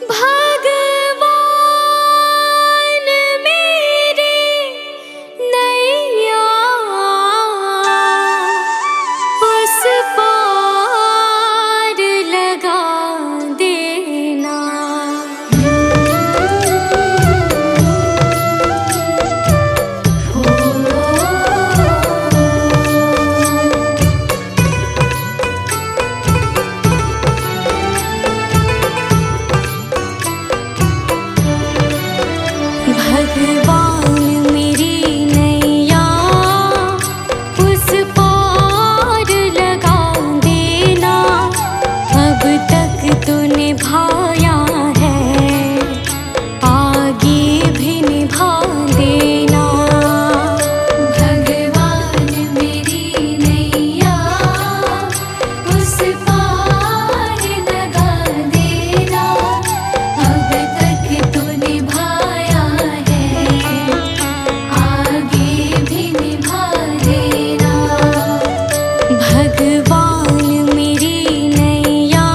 भगवान मेरी नैया उस पार लगा देना। भगवान मेरी नैया उस पार लगा देना। अब तक तो निभाया है, आगे भी निभा देना। भगवान मेरी नैया उस पार लगा देना। अब तक तो निभाया है, आगे भी निभा देना। भगवान मेरी नैया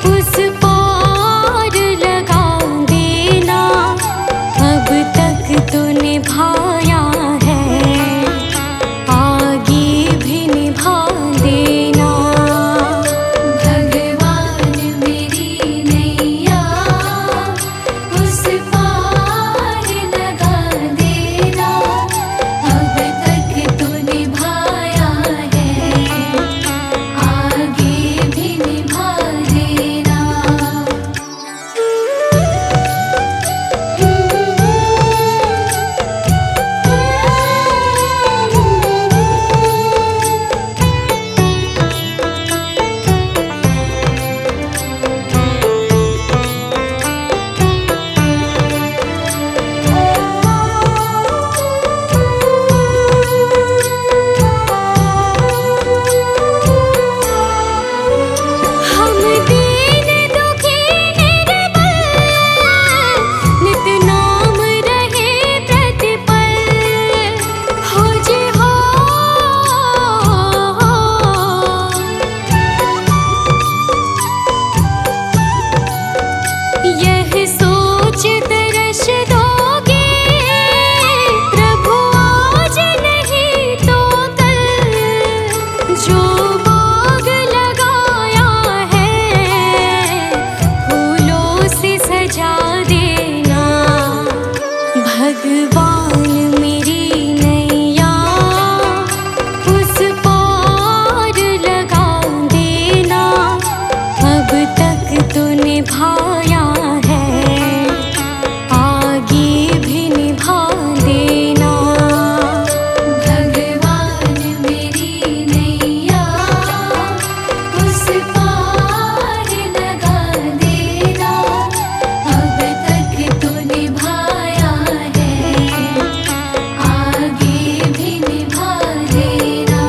उस पार लगा देना। अब तक तो निभाया है, आगे भी निभा देना। भगवान मेरी नैया उस पार लगा देना। अब तक तो निभाया है, आगे भी निभा देना। हम दीन दुखी निर्बल, नित नाम रहे प्रतिपल। हो जी हो, यह सोच तरस दोगे प्रभु आज नहीं तो कल। जो बाग लगाया है फूलों से सजा देना। भगवान मेरी नैया उस पार लगा देना। अब तक तो निभाया है, आगे भी निभा देना। भगवान मेरी नैया उस पार लगा देना। अब तक तो निभाया है, आगे भी निभा देना।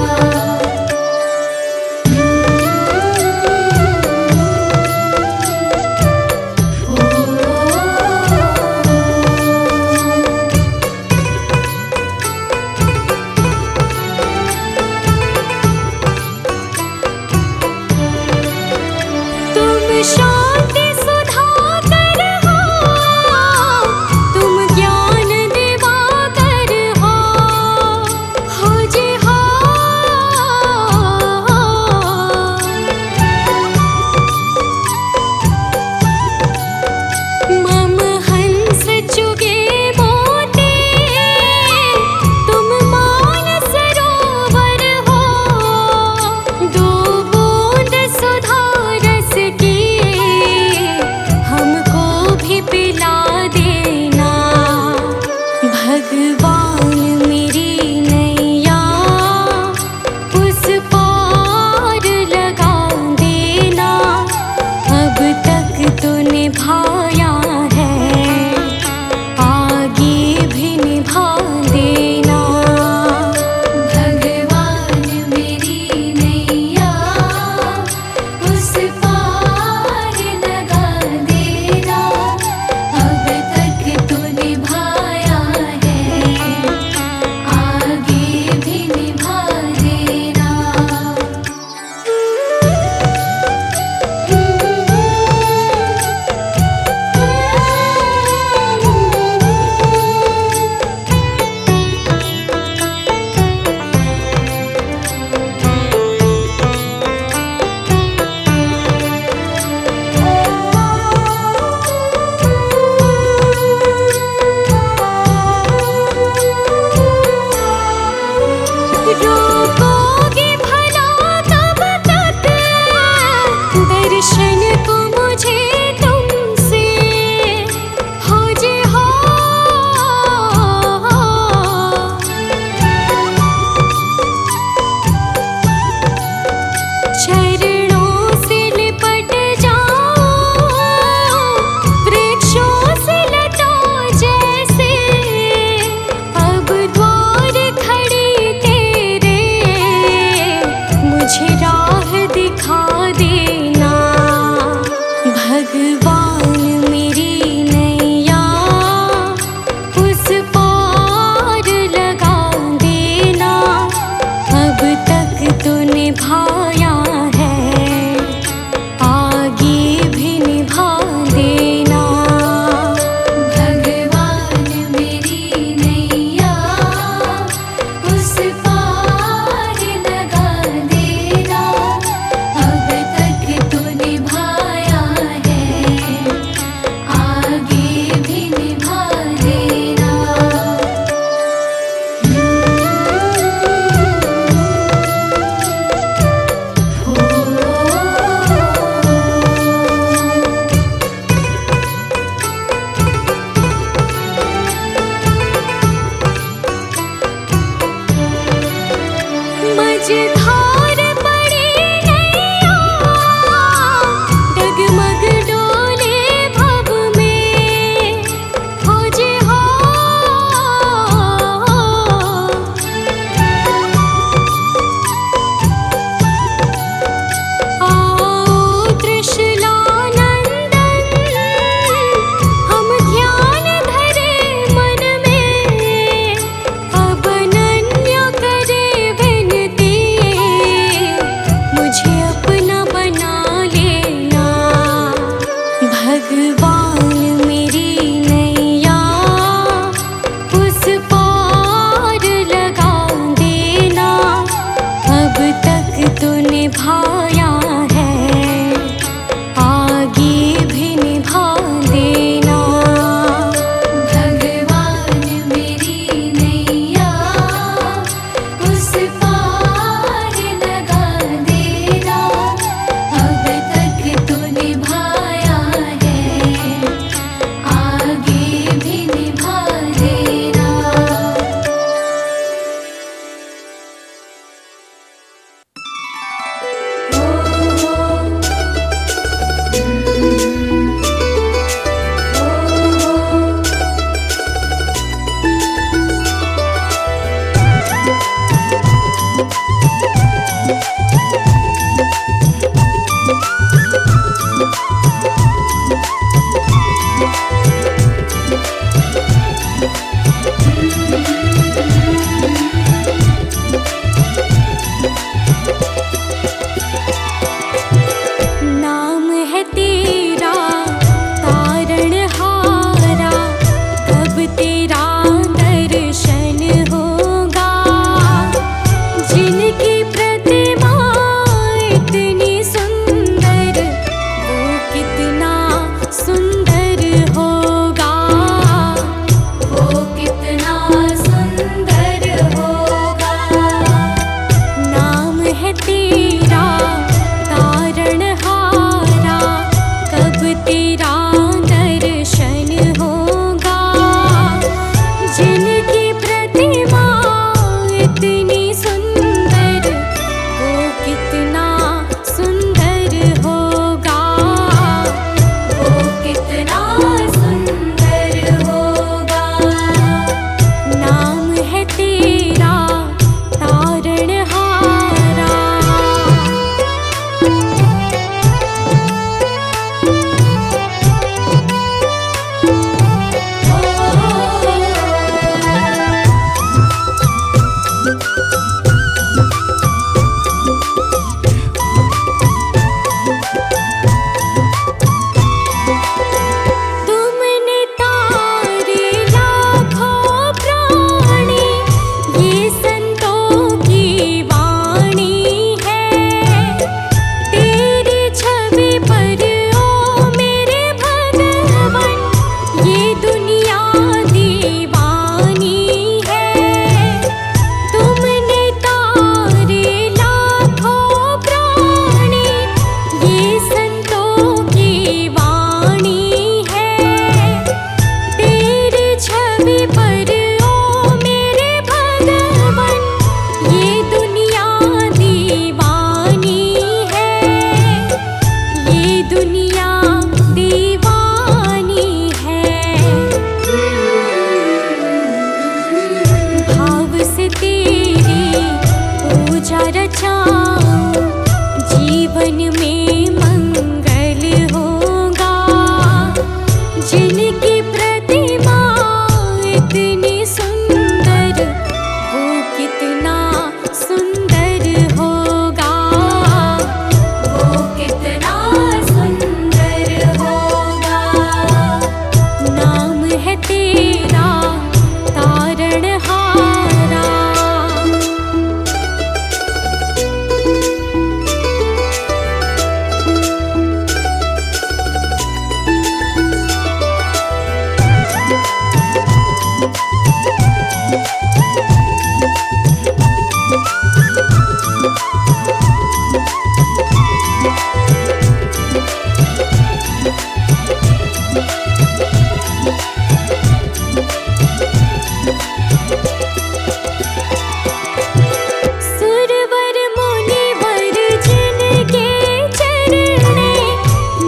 दर्शन को मुझे तुमसे हो जे हो। चरणों से लिपट जाऊं वृक्षों से लटों जैसे, अब द्वार खड़ी तेरे मुझे राह दिखा देना।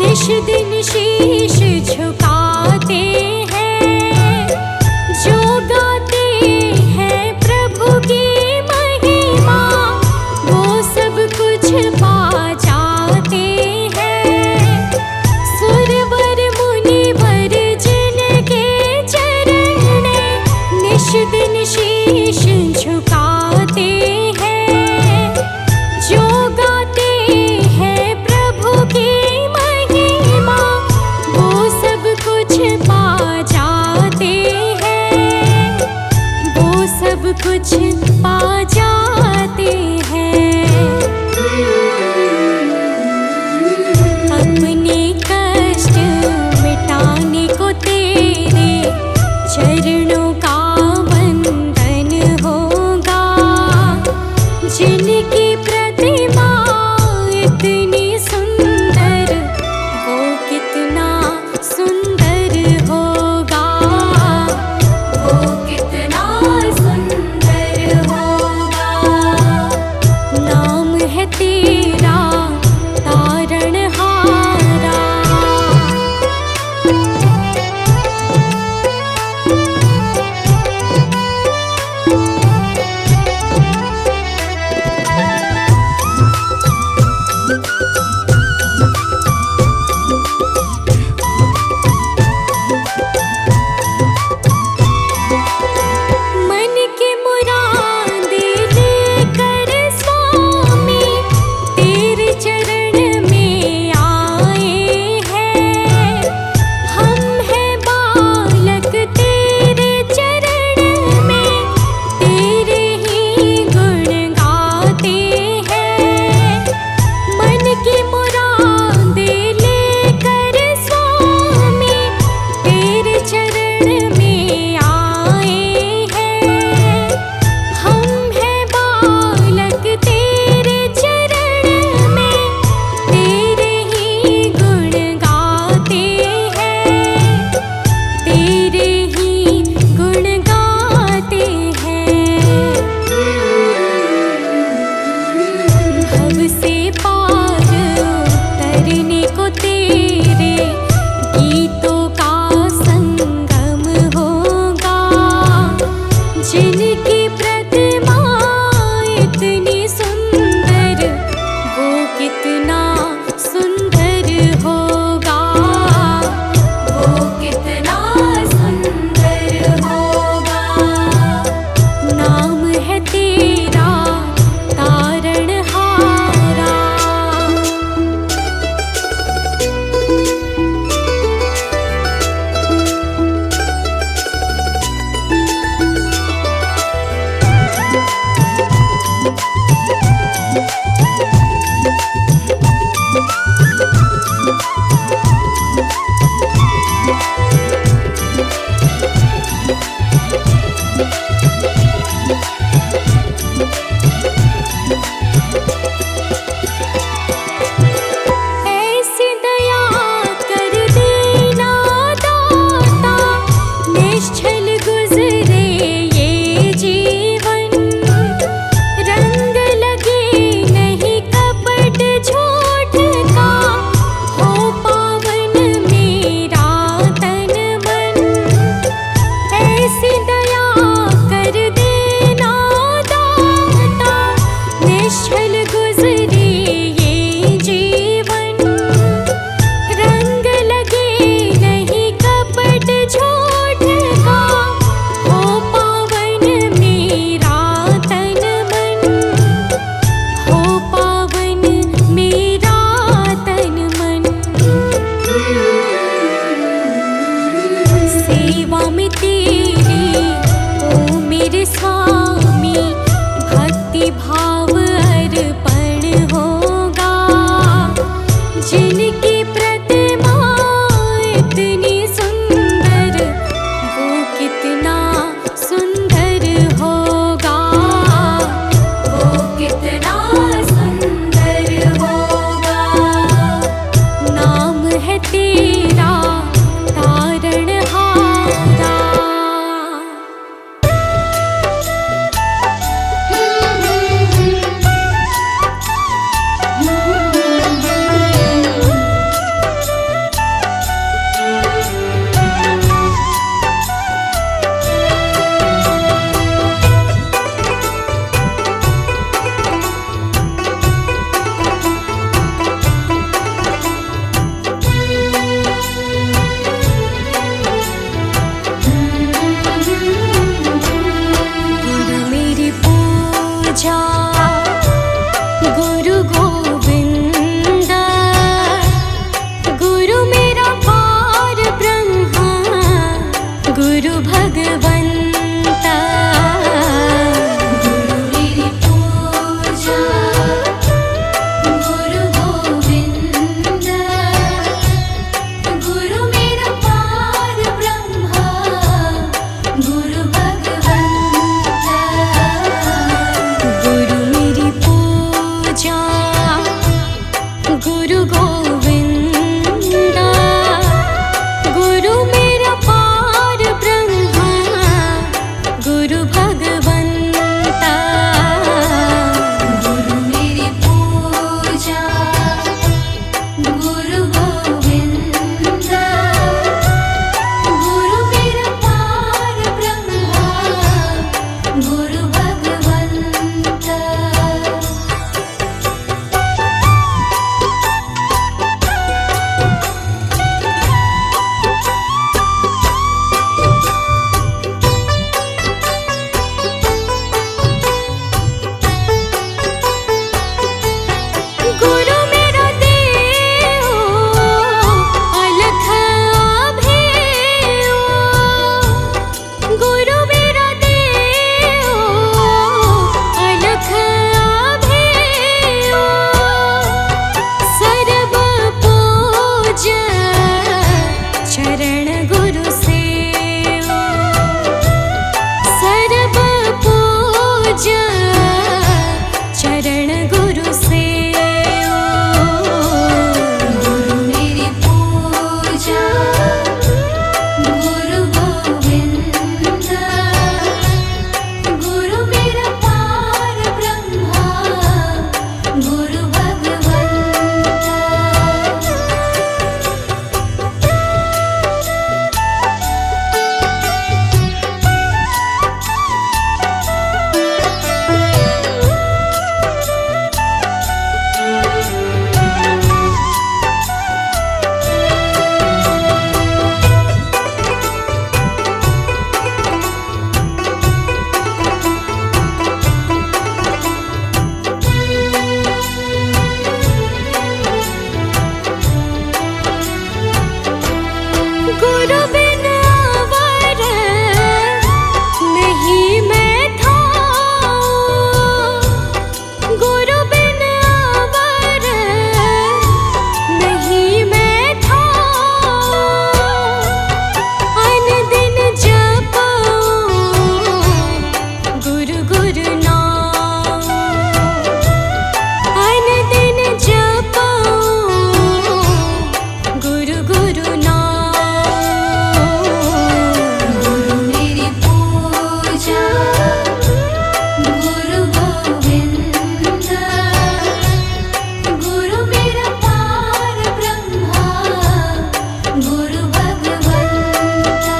निश दिन शीश झुकाते हैं, जो गाते हैं प्रभु की महिमा, वो सब कुछ पा जाते हैं। सुरवर मुनिवर जिनके चरण में निश दिन शीश झुकाते हैं, जो गाते हैं प्रभु की महिमा, वो सब कुछ पा जाते हैं, वो सब कुछ पा जाते हैं। अपने कष्ट मिटाने को तेरे चरणों का वंदन होगा, जिनकी प्रतिमा इतनी सुंदर, वो कितना सुंदर होगा, वो कितना सुंदर होगा। नाम है तेरा तारणहारा। मन की मुरादें लेकर स्वामी तेरे चरण में आए हैं। हम हैं बालक तेरे चरण में, तेरे ही गुण गाते हैं। मन की मुरादें लेकर स्वामी तेरे चरण में आए हैं। हम हैं बालक तेरे चरण में, तेरे ही गुण गाते हैं, तेरे ही गुण गाते हैं। भव से पार उतरने को तेरे गीतों का संगम होगा, जिनकी प्रतिमा इतनी सुंदर, वो कितना सुंदर होगा, वो कितना सुंदर होगा। नाम है तेरा तारणहारा। ऐसी दया कर देना दाता, निश्चल गुजरे ये जीवन। रंग लगे नहीं कपट झूठ का, हो पावन मेरा तन मन। ऐसी दया कर देना दाता, निश्चल गुजरे ये जीवन। रंग लगे नहीं कपट झूठ का, हो पावन मेरा तन मन, हो पावन मेरा तन मन। सेवा में तेरी ओ मेरे स्वामी, भक्ति भाव अर्पण होगा, जिनकी प्रतिमा इतनी सुंदर, वो कितना सुंदर होगा, वो कितना सुंदर होगा। नाम है तेरा तारणहारा। गुरु बिन अवर नहीं मैं था, गुरु बिन अवर नहीं मैं था। अन दिन जपो गुरु गुरु नाम, अन दिन जपो गुरु गुरु नाम। गुरु मेरी पूजा गुरु गोविंद, गुरु मेरा पार ब्रह्मा गुरु भगवंता।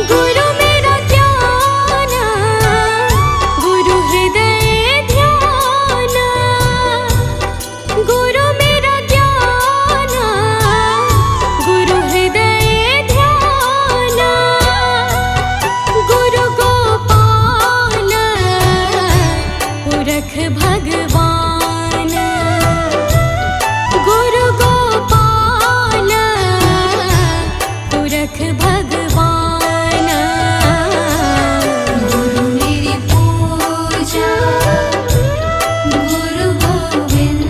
गुरु मेरा ज्ञान गुरु हृदय ध्यान, गुरु मेरा ज्ञान गुरु हृदय ध्यान। गुरु गोपाल पुरख भगवान, गुरु गोपाल पुरख भगवान। गुरु मेरी पूजा गुरु गोविंद,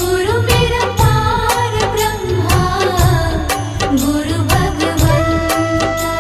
गुरु मेरा पार ब्रह्मा गुरु भगवंता।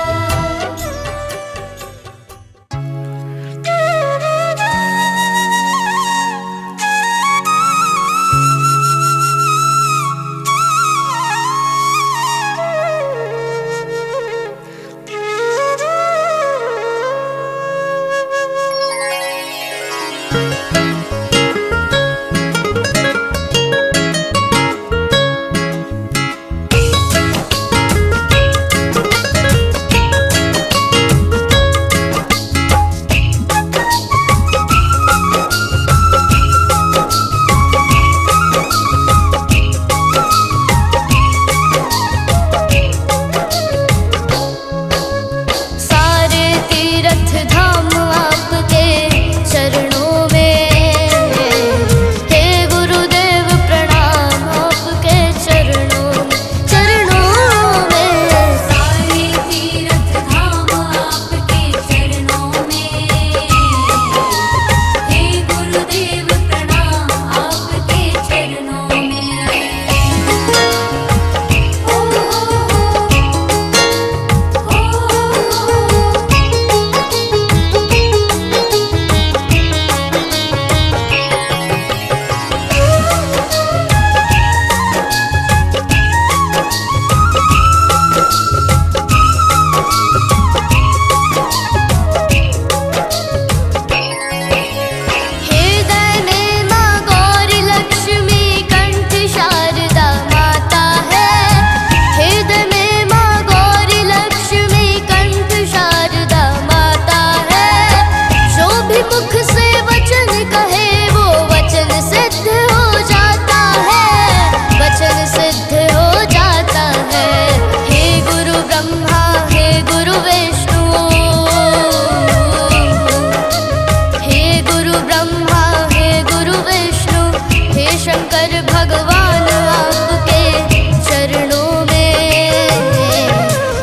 सारे तीर्थ धाम आपके चरणों में, हे गुरुदेव प्रणाम आपके चरणों में। सारे तीर्थ धाम आपके चरणों में, हे गुरुदेव प्रणाम आपके चरणों में। ओ हृदय में माँ गौरी लक्ष्मी कंठ शारदा माता है, हृदय में माँ गौरी लक्ष्मी कंठ शारदा माता है। जो भी मुख से वचन कहे वो वचन सिद्ध हो जाता है, वचन सिद्ध हो जाता है। हे गुरु ब्रह्मा हे गुरु विष्णु, हे गुरु ब्रह्मा हे गुरु विष्णु, हे शंकर भगवान आपके चरणों में,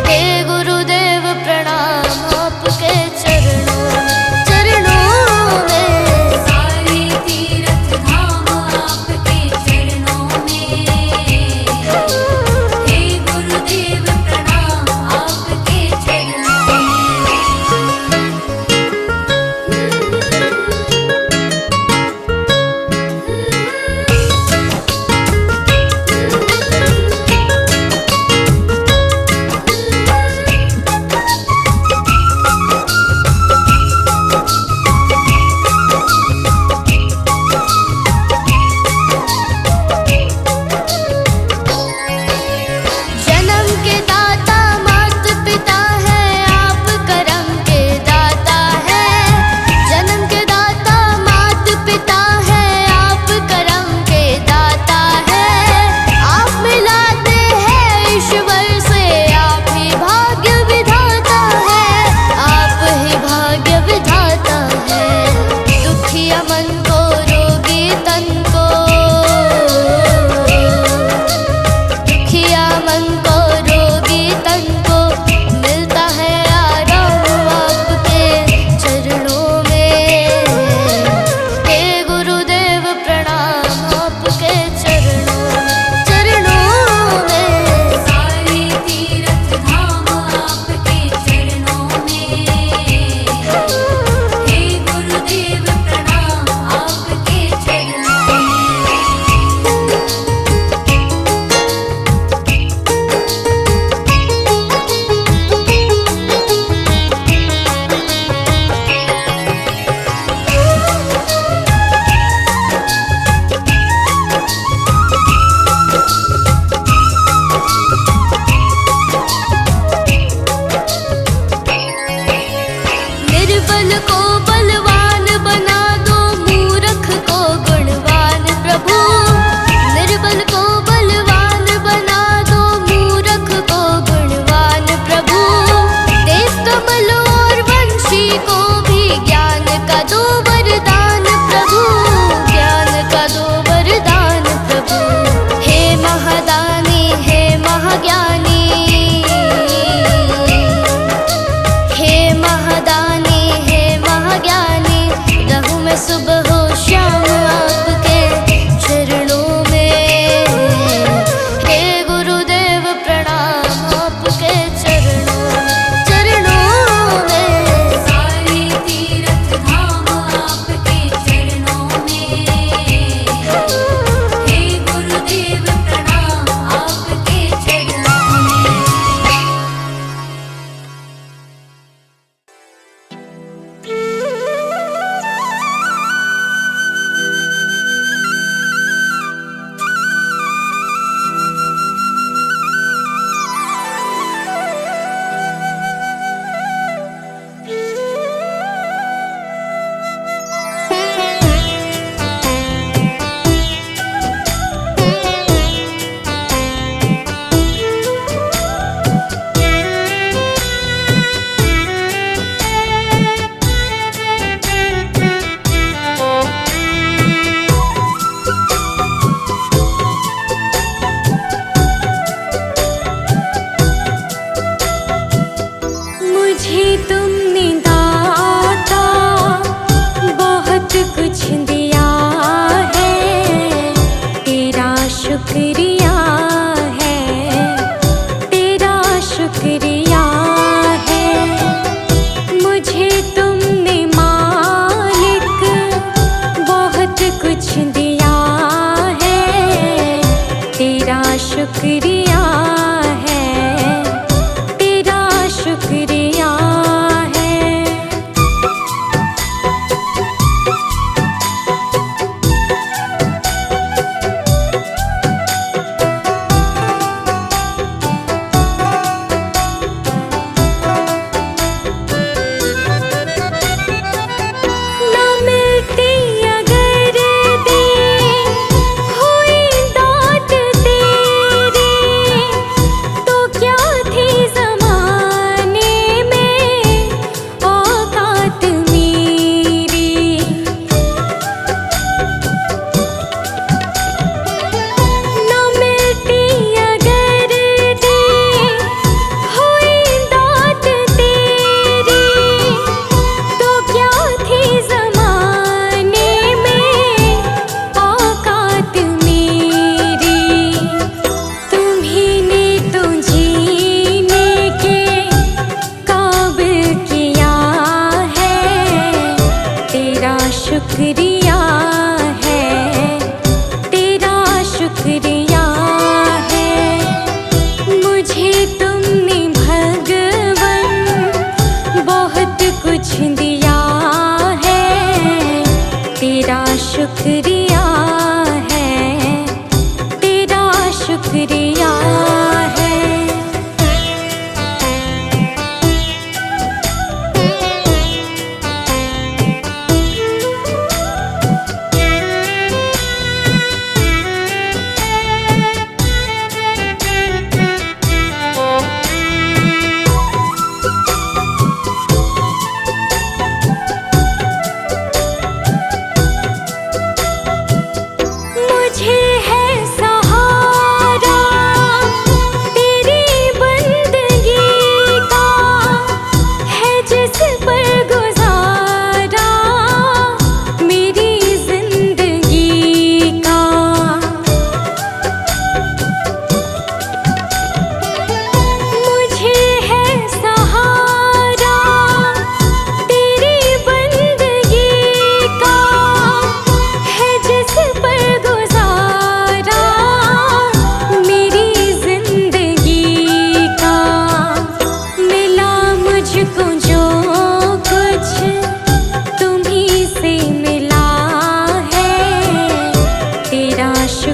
हे गुरुदेव प्रणाम आपके चरणों में। सारे तीर्थ धाम आपके चरणों में, हे गुरुदेव प्रणाम आपके चरणों में।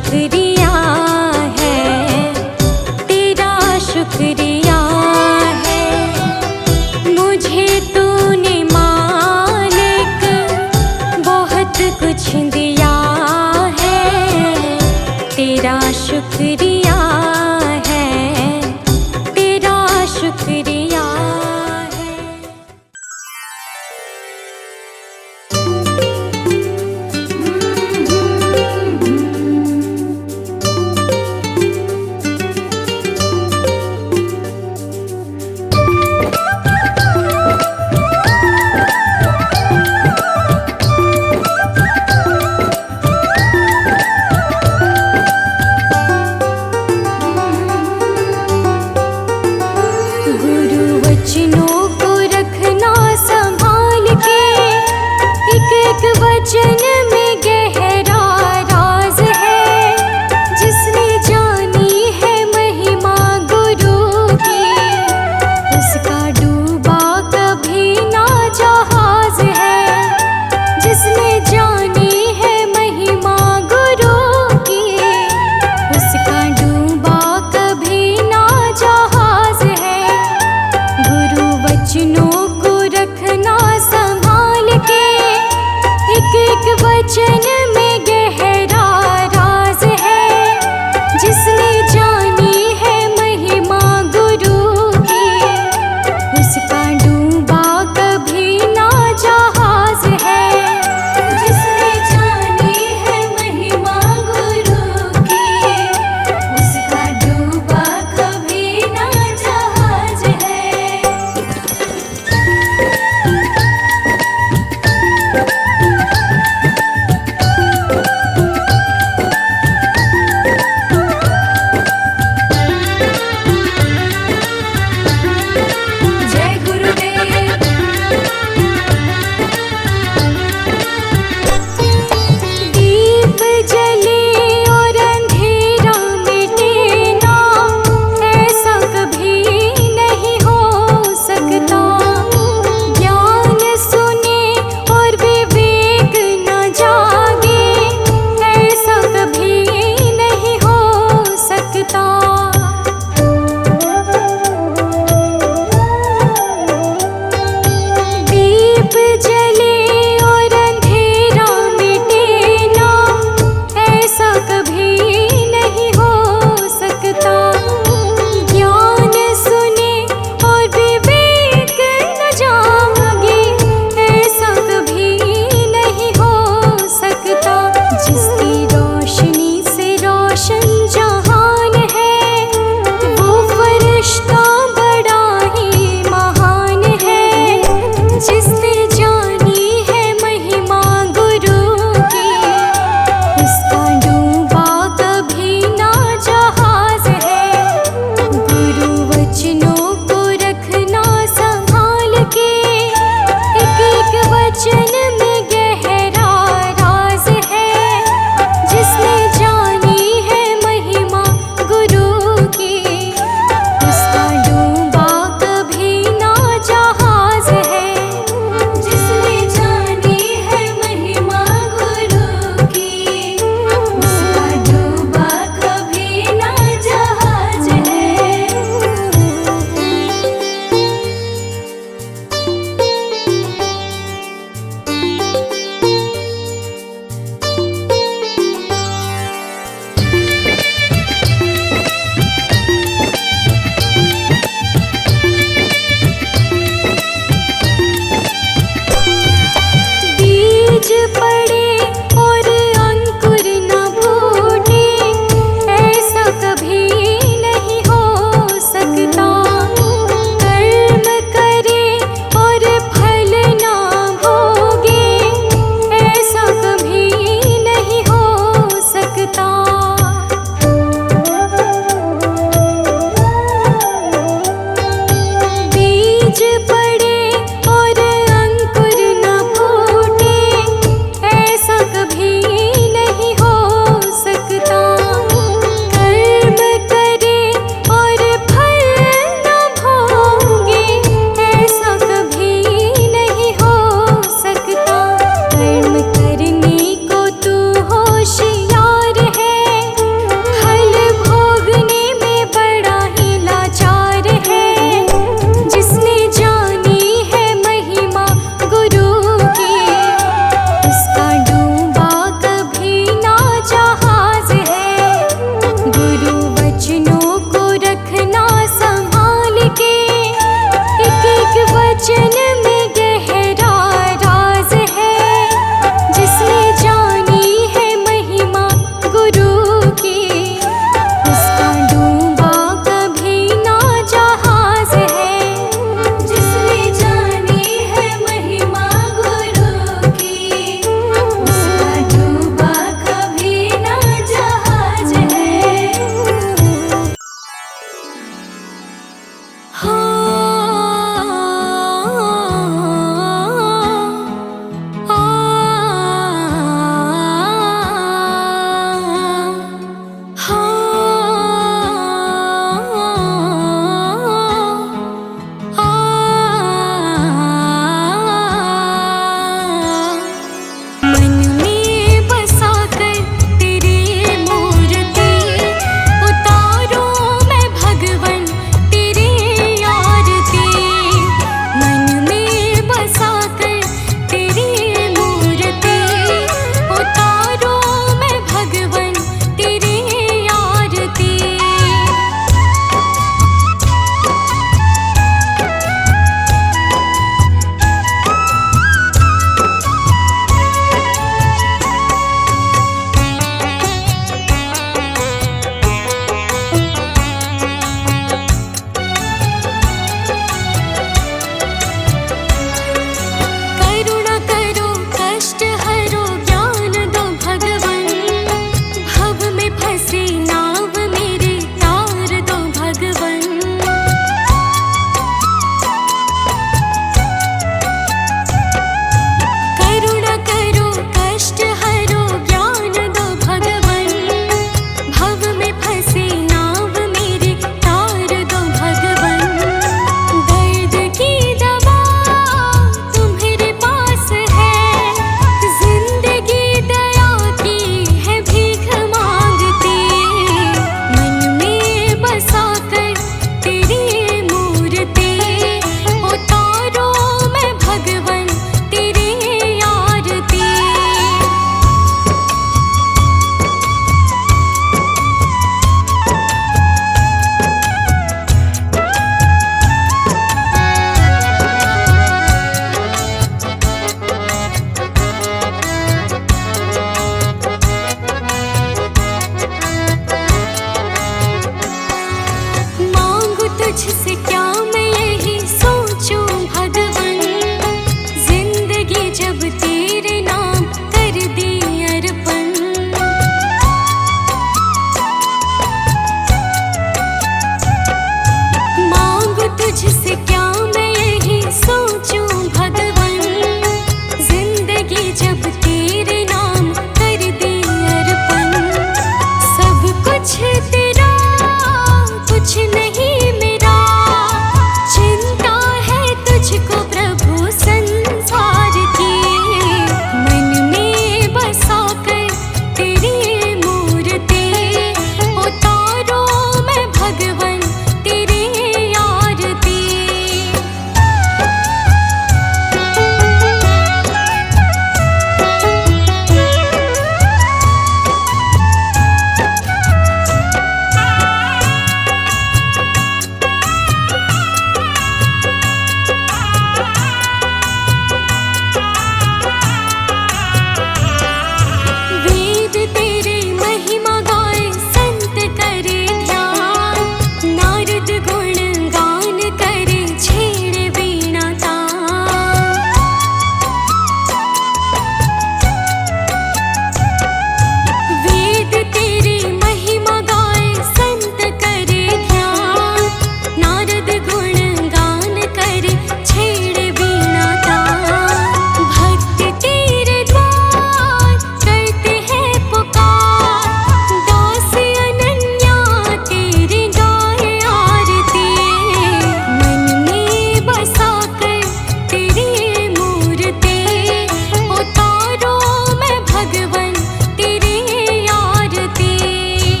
शुक्रिया है, तेरा शुक्रिया है। मुझे तूने मालिक बहुत कुछ दिया है, तेरा शुक्रिया है, तेरा शुक्रिया है।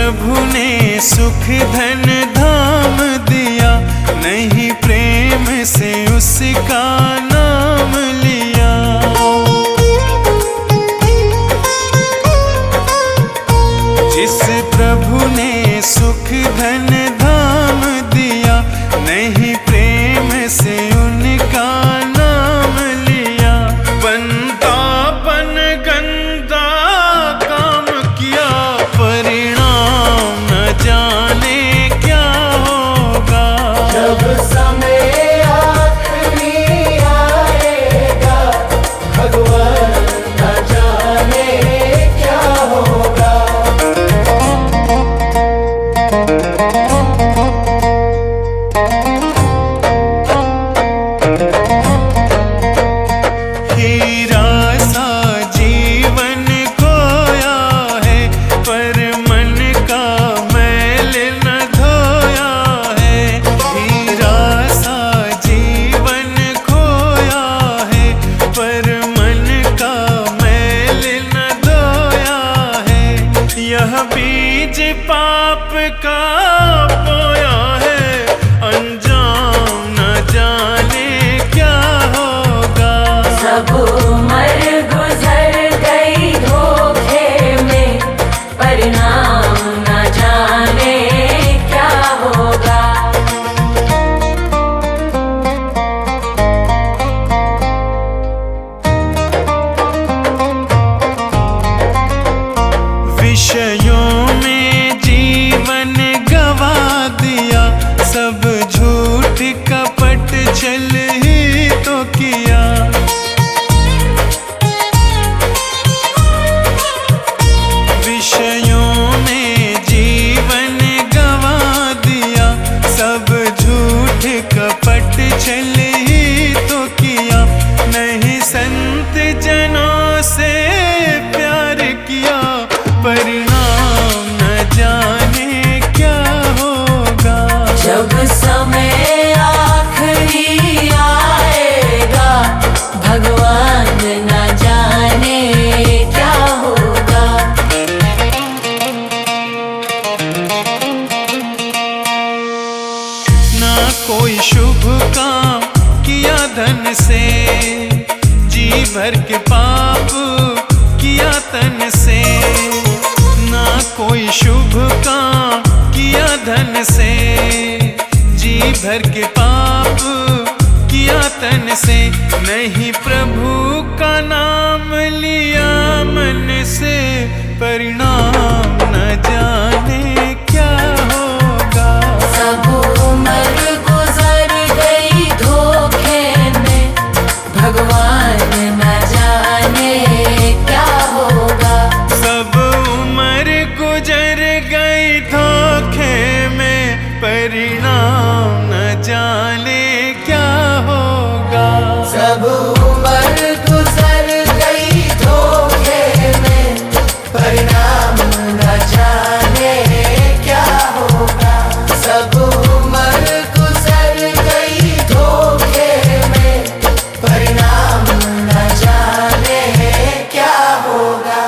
प्रभु ने सुख धन धाम दिया, नहीं प्रेम से उसका नाम लिया। जिस प्रभु ने सुख धन धाम दिया, नहीं प्रेम से उनका नाम लिया। बंदापन गंदा काम किया, परिणाम न जाने क्या होगा। जब समय आखिरी आएगा, भगवान न जाने क्या होगा। हीरा सा जीवन खोया है, पर मन का मैल न धोया है। हीरा सा जीवन खोया है, पर मन का मैल न धोया है। यह बीज पाप का बोया है, अंजाम न जाने क्या होगा। सब उम्र गुजर गई धोखे में, परिणाम न जाने क्या होगा। विषयों में जीवन गवा दिया, सब झूठ कपट छल ही तो किया। विषयों में जीवन गवा दिया, सब झूठ कपट छल ही तो किया। नहीं संत जनों से प्यार किया, परिणाम न जाने क्या होगा। जब समय आखिरी आएगा, भगवान न जाने क्या होगा। ना कोई शुभ काम किया धन से, जी भर के पाप किया तन से। ना कोई शुभ काम किया धन से, जी भर के पाप किया तन से। नहीं प्रभु का नाम लिया मन से, परिणाम न जाने क्या होगा। सब उम्र गुजर गई धोखे में, भगवान न जाने क्या होगा। सब उम्र गुजर गई धोखे में, परिणाम न जाने क्या होगा। सब उम्र गुजर गई धोखे में, परिणाम न जाने क्या होगा। सब उम्र गुजर गई धोखे में, परिणाम न जाने क्या होगा।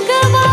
गवा